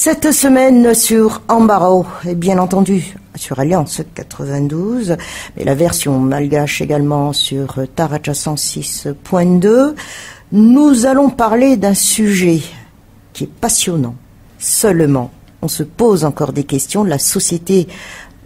cette semaine sur Ambaro, et bien entendu sur Alliance 92, mais la version malgache également sur Taracha 106.2, nous allons parler d'un sujet qui est passionnant. Seulement, on se pose encore des questions, la société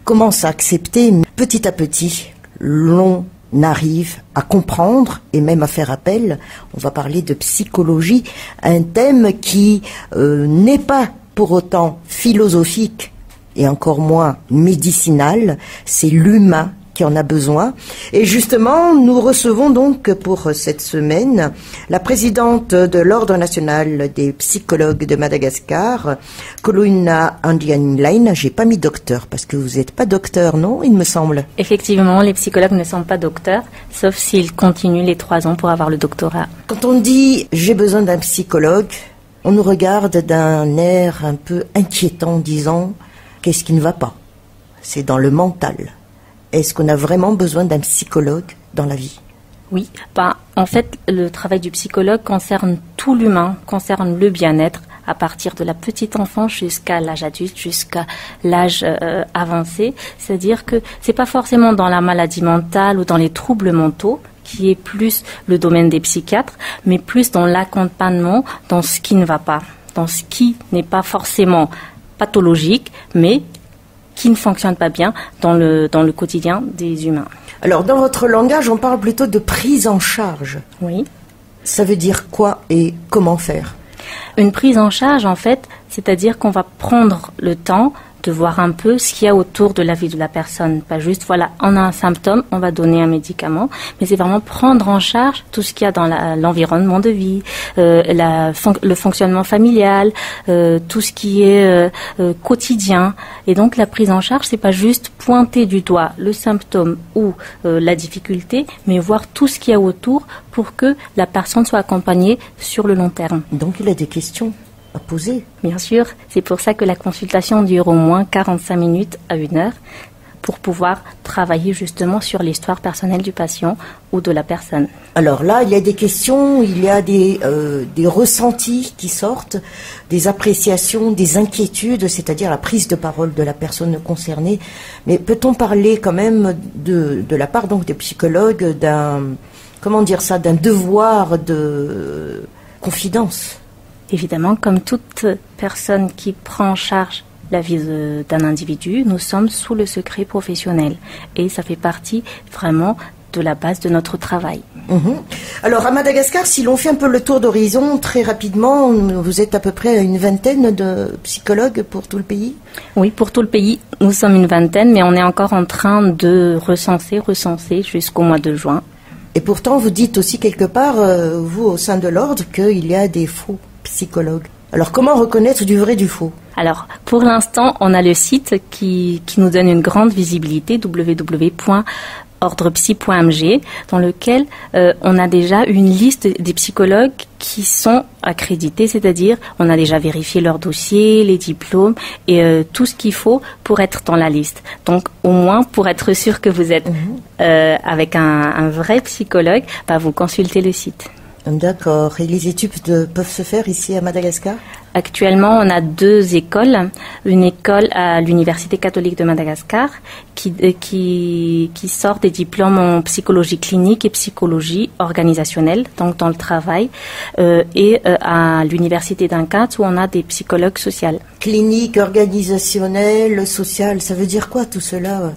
commence à accepter, petit à petit, l'on arrive à comprendre et même à faire appel. On va parler de psychologie, un thème qui n'est pas pour autant philosophique et encore moins médicinal, c'est l'humain qui en a besoin. Et justement, nous recevons donc pour cette semaine la présidente de l'Ordre national des psychologues de Madagascar, Koluna Andianlain. J'ai pas mis docteur parce que vous n'êtes pas docteur, non, il me semble? Effectivement, les psychologues ne sont pas docteurs, sauf s'ils continuent les 3 ans pour avoir le doctorat. Quand on dit « j'ai besoin d'un psychologue », on nous regarde d'un air un peu inquiétant, disant « qu'est-ce qui ne va pas ?» C'est dans le mental. Est-ce qu'on a vraiment besoin d'un psychologue dans la vie? Oui, en fait, le travail du psychologue concerne tout l'humain, concerne le bien-être, à partir de la petite enfance jusqu'à l'âge adulte, jusqu'à l'âge avancé. C'est-à-dire que c'est pas forcément dans la maladie mentale ou dans les troubles mentaux, qui est plus le domaine des psychiatres, mais plus dans l'accompagnement, dans ce qui ne va pas, dans ce qui n'est pas forcément pathologique, mais qui ne fonctionne pas bien dans le quotidien des humains. Alors, dans votre langage, on parle plutôt de prise en charge. Oui. Ça veut dire quoi et comment faire? Une prise en charge, en fait, c'est-à-dire qu'on va prendre le temps de voir un peu ce qu'il y a autour de la vie de la personne. Pas juste, voilà, on a un symptôme, on va donner un médicament, mais c'est vraiment prendre en charge tout ce qu'il y a dans l'environnement de vie, le fonctionnement familial, tout ce qui est quotidien. Et donc la prise en charge, c'est pas juste pointer du doigt le symptôme ou la difficulté, mais voir tout ce qu'il y a autour pour que la personne soit accompagnée sur le long terme. Donc il a des questions à poser. Bien sûr, c'est pour ça que la consultation dure au moins 45 minutes à 1 heure pour pouvoir travailler justement sur l'histoire personnelle du patient ou de la personne. Alors là, il y a des questions, il y a des ressentis qui sortent, des appréciations, des inquiétudes, c'est-à-dire la prise de parole de la personne concernée. Mais peut-on parler quand même de la part donc des psychologues d'un devoir de confidence? Évidemment, comme toute personne qui prend en charge la vie d'un individu, nous sommes sous le secret professionnel. Et ça fait partie vraiment de la base de notre travail. Alors, à Madagascar, si l'on fait un peu le tour d'horizon, très rapidement, vous êtes à peu près à une vingtaine de psychologues pour tout le pays? Oui, pour tout le pays, nous sommes une vingtaine, mais on est encore en train de recenser jusqu'au mois de juin. Et pourtant, vous dites aussi quelque part, vous, au sein de l'ordre, qu'il y a des faux psychologues. Alors, comment reconnaître du vrai du faux? Alors, pour l'instant, on a le site qui nous donne une grande visibilité, www.ordrepsy.mg, dans lequel on a déjà une liste des psychologues qui sont accrédités, c'est-à-dire on a déjà vérifié leur dossier, les diplômes et tout ce qu'il faut pour être dans la liste. Donc, au moins, pour être sûr que vous êtes avec un vrai psychologue, vous consultez le site. D'accord. Et les études peuvent se faire ici à Madagascar? Actuellement, on a 2 écoles. Une école à l'Université catholique de Madagascar qui sort des diplômes en psychologie clinique et psychologie organisationnelle, donc dans le travail, et à l'Université d'Ankara où on a des psychologues sociaux. Clinique, organisationnelle, sociale, ça veut dire quoi tout cela?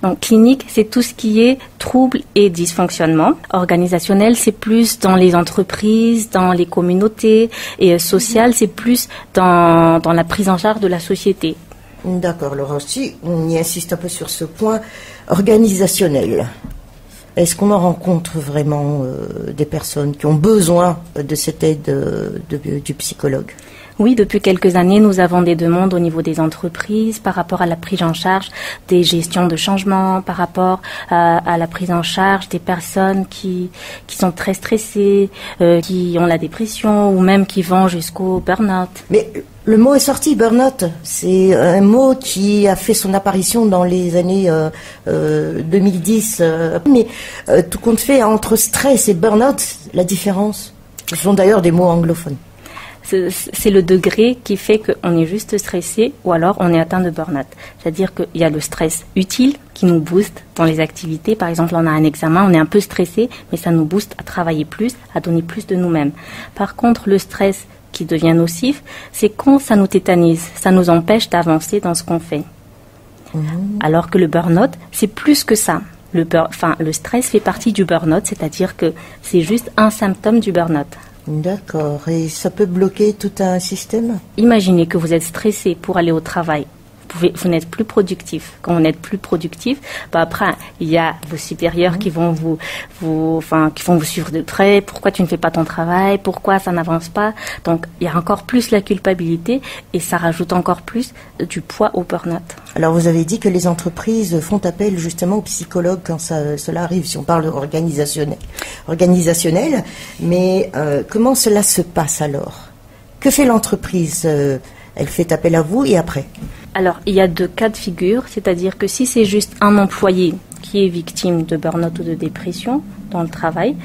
Donc, clinique, c'est tout ce qui est troubles et dysfonctionnements. Organisationnel, c'est plus dans les entreprises, dans les communautés. Et social, c'est plus dans la prise en charge de la société. D'accord, Laurent. Si on y insiste un peu sur ce point organisationnel, est-ce qu'on en rencontre vraiment des personnes qui ont besoin de cette aide du psychologue? Oui, depuis quelques années, nous avons des demandes au niveau des entreprises par rapport à la prise en charge des gestions de changement, par rapport à la prise en charge des personnes qui sont très stressées, qui ont la dépression ou même qui vont jusqu'au burn-out. Mais le mot est sorti, burn-out. C'est un mot qui a fait son apparition dans les années 2010. Mais tout compte fait, entre stress et burn-out, la différence, ce sont d'ailleurs des mots anglophones. c'est le degré qui fait qu'on est juste stressé ou alors on est atteint de burn-out. C'est-à-dire qu'il y a le stress utile qui nous booste dans les activités. Par exemple, on a un examen, on est un peu stressé, mais ça nous booste à travailler plus, à donner plus de nous-mêmes. Par contre, le stress qui devient nocif, c'est quand ça nous tétanise, ça nous empêche d'avancer dans ce qu'on fait. Alors que le burn-out, c'est plus que ça. Le stress fait partie du burn-out, c'est-à-dire que c'est juste un symptôme du burn-out. D'accord. Et ça peut bloquer tout un système ? Imaginez que vous êtes stressé pour aller au travail. Vous n'êtes plus productif. Quand vous n'êtes plus productif, après, il y a vos supérieurs qui vont vous suivre de près. Pourquoi tu ne fais pas ton travail? Pourquoi ça n'avance pas? Donc, il y a encore plus la culpabilité et ça rajoute encore plus du poids au burn-out. Alors, vous avez dit que les entreprises font appel justement aux psychologues quand cela arrive, si on parle organisationnel. Mais comment cela se passe alors? Que fait l'entreprise? Elle fait appel à vous et après? Alors, il y a 2 cas de figure, c'est-à-dire que si c'est juste un employé qui est victime de burn-out ou de dépression dans le travail,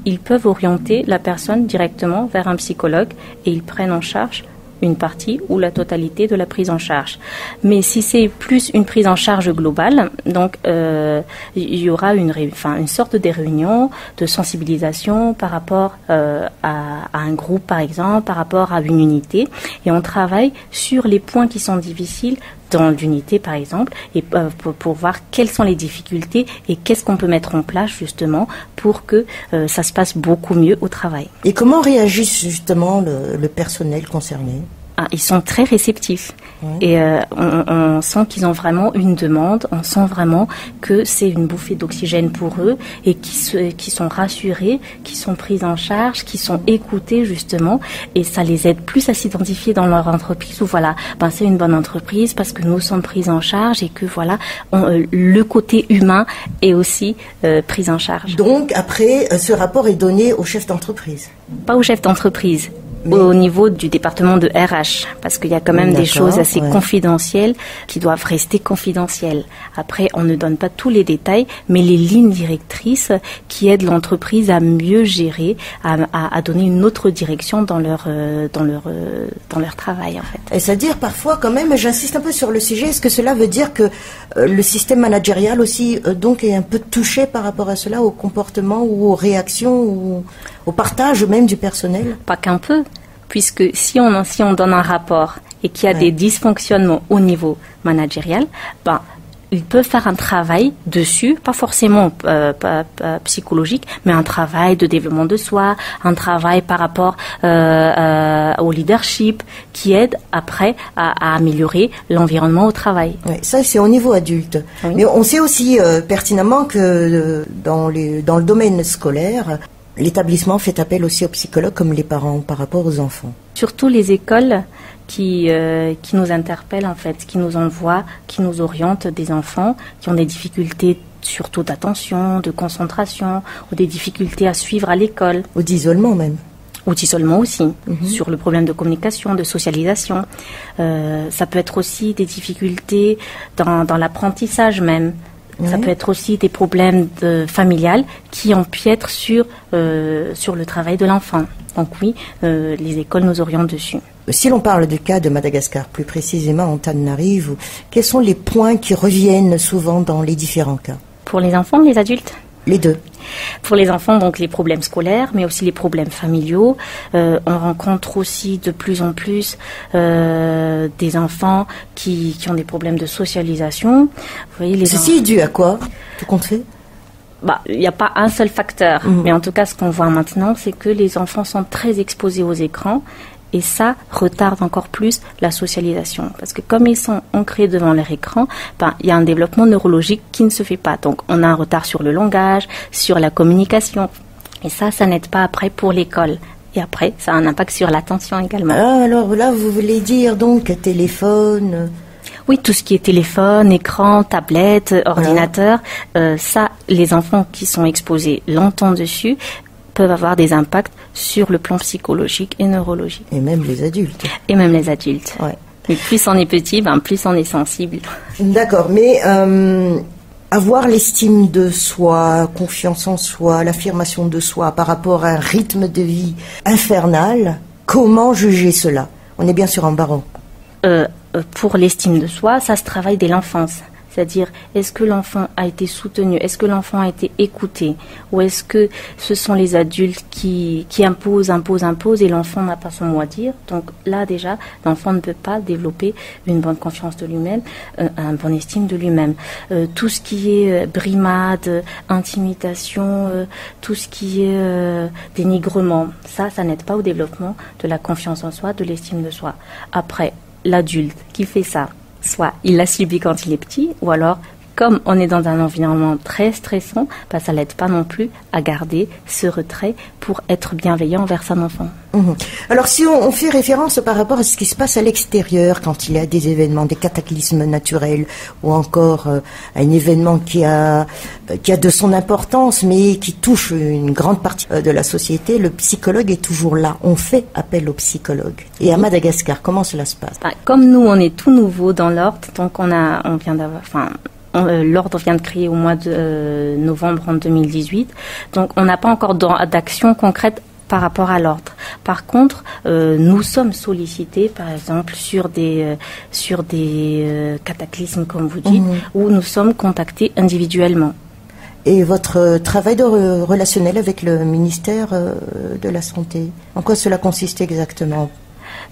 ils peuvent orienter la personne directement vers un psychologue et ils prennent en charge une partie ou la totalité de la prise en charge. Mais si c'est plus une prise en charge globale, donc il y aura une sorte de réunion de sensibilisation par rapport à un groupe par exemple, par rapport à une unité, et on travaille sur les points qui sont difficiles dans l'unité par exemple, et pour voir quelles sont les difficultés et qu'est-ce qu'on peut mettre en place justement pour que ça se passe beaucoup mieux au travail. Et comment réagissent justement le personnel concerné? Ils sont très réceptifs. Et on sent qu'ils ont vraiment une demande, on sent vraiment que c'est une bouffée d'oxygène pour eux et qui sont rassurés, qui sont pris en charge, qui sont écoutés justement, et ça les aide plus à s'identifier dans leur entreprise où c'est une bonne entreprise parce que nous sommes pris en charge et que le côté humain est aussi pris en charge. Donc après, ce rapport est donné au chef d'entreprise? Pas au chef d'entreprise. Au niveau du département de RH, parce qu'il y a quand même des choses assez confidentielles qui doivent rester confidentielles. Après, on ne donne pas tous les détails, mais les lignes directrices qui aident l'entreprise à mieux gérer, à donner une autre direction dans leur travail, en fait. Et c'est-à-dire parfois, quand même, j'insiste un peu sur le sujet, est-ce que cela veut dire que le système managérial aussi donc est un peu touché par rapport à cela, au comportement ou aux réactions ou au partage même du personnel? Pas qu'un peu, puisque si on donne un rapport et qu'il y a des dysfonctionnements au niveau managérial, ils peuvent faire un travail dessus, pas forcément pas psychologique, mais un travail de développement de soi, un travail par rapport au leadership qui aide après à améliorer l'environnement au travail. Oui, ça c'est au niveau adulte. Oui. Mais on sait aussi pertinemment que dans le domaine scolaire, l'établissement fait appel aussi aux psychologues comme les parents par rapport aux enfants. Surtout les écoles qui nous interpellent en fait, qui nous envoient, qui nous orientent des enfants qui ont des difficultés surtout d'attention, de concentration, ou des difficultés à suivre à l'école. Ou d'isolement même. Ou d'isolement aussi, sur le problème de communication, de socialisation. Ça peut être aussi des difficultés dans l'apprentissage même. Ça peut être aussi des problèmes familiales qui empiètrent sur le travail de l'enfant. Donc oui, les écoles nous orientent dessus. Si l'on parle du cas de Madagascar, plus précisément en Antananarivo, quels sont les points qui reviennent souvent dans les différents cas? Pour les enfants, les adultes? Les deux. Pour les enfants, donc les problèmes scolaires, mais aussi les problèmes familiaux. On rencontre aussi de plus en plus des enfants qui ont des problèmes de socialisation. Vous voyez, Ceci est dû à quoi, tout compte fait? Il n'y a pas un seul facteur, mais en tout cas, ce qu'on voit maintenant, c'est que les enfants sont très exposés aux écrans. Et ça retarde encore plus la socialisation. Parce que comme ils sont ancrés devant leur écran, il y a un développement neurologique qui ne se fait pas. Donc on a un retard sur le langage, sur la communication. Et ça n'aide pas après pour l'école. Et après, ça a un impact sur l'attention également. Alors là, vous voulez dire donc téléphone? Oui, tout ce qui est téléphone, écran, tablette, ordinateur, ça, les enfants qui sont exposés longtemps dessus peuvent avoir des impacts sur le plan psychologique et neurologique. Et même les adultes. Et même les adultes. Ouais. Mais plus on est petit, plus on est sensible. D'accord, mais avoir l'estime de soi, confiance en soi, l'affirmation de soi par rapport à un rythme de vie infernal, Comment juger cela? On est bien sûr en barreau. Pour l'estime de soi, ça se travaille dès l'enfance. C'est-à-dire, est-ce que l'enfant a été soutenu? Est-ce que l'enfant a été écouté? Ou est-ce que ce sont les adultes qui imposent et l'enfant n'a pas son mot à dire? Donc là, déjà, l'enfant ne peut pas développer une bonne confiance de lui-même, une bonne estime de lui-même. Tout ce qui est brimade, intimidation, tout ce qui est dénigrement, ça n'aide pas au développement de la confiance en soi, de l'estime de soi. Après, l'adulte qui fait ça, soit il l'a subi quand il est petit, ou alors, comme on est dans un environnement très stressant, ça l'aide pas non plus à garder ce retrait pour être bienveillant envers son enfant. Alors, si on fait référence par rapport à ce qui se passe à l'extérieur, quand il y a des événements, des cataclysmes naturels, ou encore à un événement qui a de son importance, mais qui touche une grande partie de la société, le psychologue est toujours là. On fait appel au psychologue. Et à Madagascar, comment cela se passe? Comme nous, on est tout nouveau dans l'ordre, donc on vient d'avoir, l'ordre vient de créer au mois de novembre en 2018, donc on n'a pas encore d'action concrète par rapport à l'ordre. Par contre, nous sommes sollicités, par exemple, sur des cataclysmes, comme vous dites, où nous sommes contactés individuellement. Et votre travail de relationnel avec le ministère de la Santé, en quoi cela consiste exactement?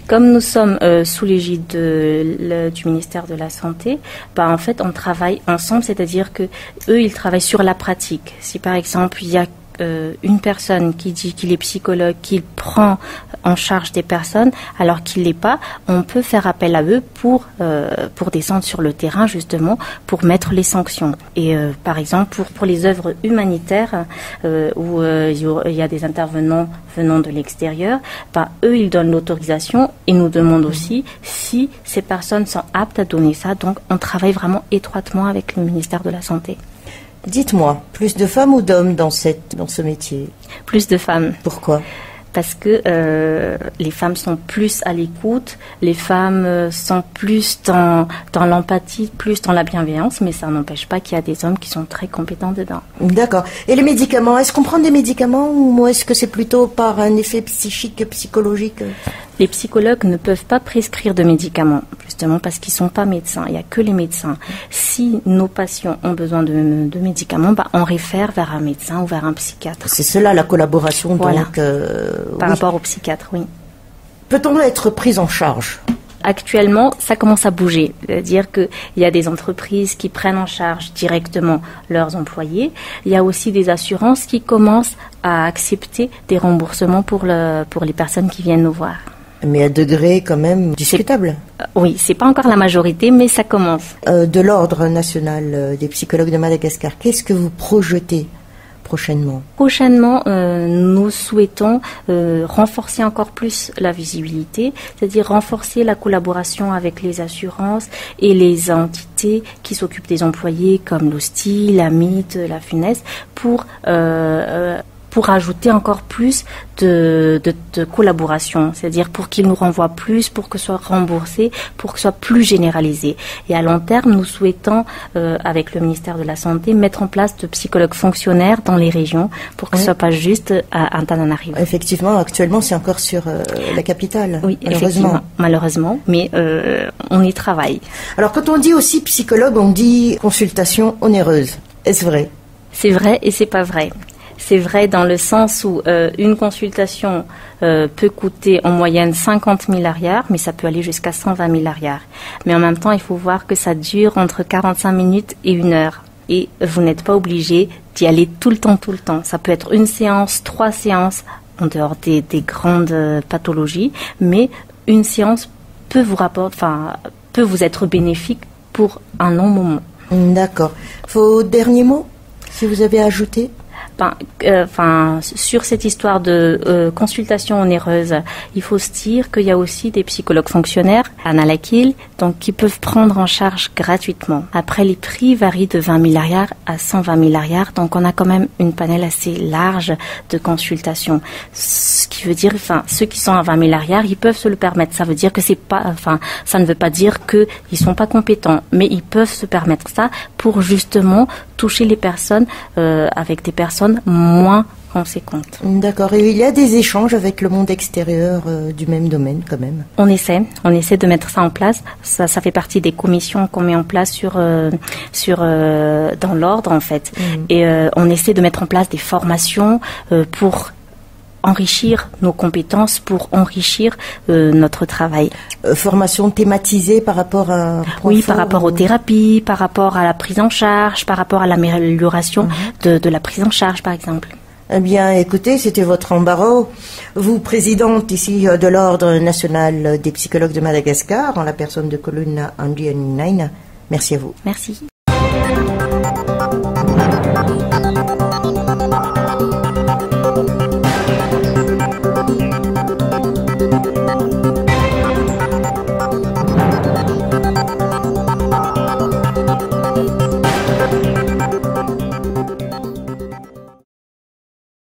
Comme nous sommes sous l'égide du ministère de la Santé, en fait, on travaille ensemble, c'est-à-dire que eux, ils travaillent sur la pratique. Si par exemple, il y a une personne qui dit qu'il est psychologue, qu'il prend en charge des personnes, alors qu'il l'est pas, on peut faire appel à eux pour descendre sur le terrain, justement, pour mettre les sanctions. Et par exemple, pour les œuvres humanitaires, où il y a des intervenants venant de l'extérieur, eux, ils donnent l'autorisation et nous demandent aussi si ces personnes sont aptes à donner ça. Donc, on travaille vraiment étroitement avec le ministère de la Santé. Dites-moi, plus de femmes ou d'hommes dans ce métier? Plus de femmes. Pourquoi? Parce que les femmes sont plus à l'écoute, les femmes sont plus dans l'empathie, plus dans la bienveillance, mais ça n'empêche pas qu'il y a des hommes qui sont très compétents dedans. D'accord. Et les médicaments, est-ce qu'on prend des médicaments ou est-ce que c'est plutôt par un effet psychique, psychologique? Les psychologues ne peuvent pas prescrire de médicaments, justement parce qu'ils ne sont pas médecins. Il n'y a que les médecins. Si nos patients ont besoin de médicaments, on réfère vers un médecin ou vers un psychiatre. C'est cela la collaboration, voilà. Donc par rapport au psychiatre, oui. Peut-on être pris en charge? Actuellement, ça commence à bouger. C'est-à-dire qu'il y a des entreprises qui prennent en charge directement leurs employés. Il y a aussi des assurances qui commencent à accepter des remboursements pour les personnes qui viennent nous voir. Mais à degré quand même discutable. Oui, c'est pas encore la majorité, mais ça commence. De l'Ordre national des psychologues de Madagascar, qu'est-ce que vous projetez prochainement? Prochainement, nous souhaitons renforcer encore plus la visibilité, c'est-à-dire renforcer la collaboration avec les assurances et les entités qui s'occupent des employés comme l'HOSTI, la MIT, la FUNES, pour ajouter encore plus de collaboration, c'est-à-dire pour qu'ils nous renvoient plus, pour que ce soit remboursé, pour que ce soit plus généralisé. Et à long terme, nous souhaitons, avec le ministère de la Santé, mettre en place de psychologues fonctionnaires dans les régions pour que ce soit pas juste à Antananarivo. Effectivement, actuellement, c'est encore sur la capitale. Oui, malheureusement, mais on y travaille. Alors, quand on dit aussi psychologue, on dit consultation onéreuse. Est-ce vrai? C'est vrai et c'est pas vrai. C'est vrai dans le sens où une consultation peut coûter en moyenne 50 000 arrières, mais ça peut aller jusqu'à 120 000 arrières. Mais en même temps, il faut voir que ça dure entre 45 minutes et 1 heure. Et vous n'êtes pas obligé d'y aller tout le temps. Ça peut être une séance, 3 séances, en dehors des grandes pathologies, mais une séance peut vous être bénéfique pour un long moment. D'accord. Vos derniers mots, si vous avez ajouté? Sur cette histoire de consultation onéreuse, il faut se dire qu'il y a aussi des psychologues fonctionnaires à Nalakil, donc qui peuvent prendre en charge gratuitement. Après, les prix varient de 20 000 arrières à 120 000 arrières, donc on a quand même une panel assez large de consultations. Ce qui veut dire, ceux qui sont à 20 000 arrières, ils peuvent se le permettre. Ça veut dire que ça ne veut pas dire qu'ils sont pas compétents, mais ils peuvent se permettre ça pour justement toucher les personnes avec des personnes moins conséquente. D'accord. Et il y a des échanges avec le monde extérieur du même domaine, quand même? On essaie de mettre ça en place. Ça fait partie des commissions qu'on met en place dans l'ordre, en fait. Et on essaie de mettre en place des formations pour enrichir nos compétences, pour enrichir notre travail. Formation thématisée par rapport à... Oui, par rapport aux thérapies, par rapport à la prise en charge, par rapport à l'amélioration de la prise en charge, par exemple. Eh bien, écoutez, c'était votre embarras. Vous, présidente ici de l'Ordre national des psychologues de Madagascar, en la personne de Coluna Andrianinaina. Merci à vous. Merci.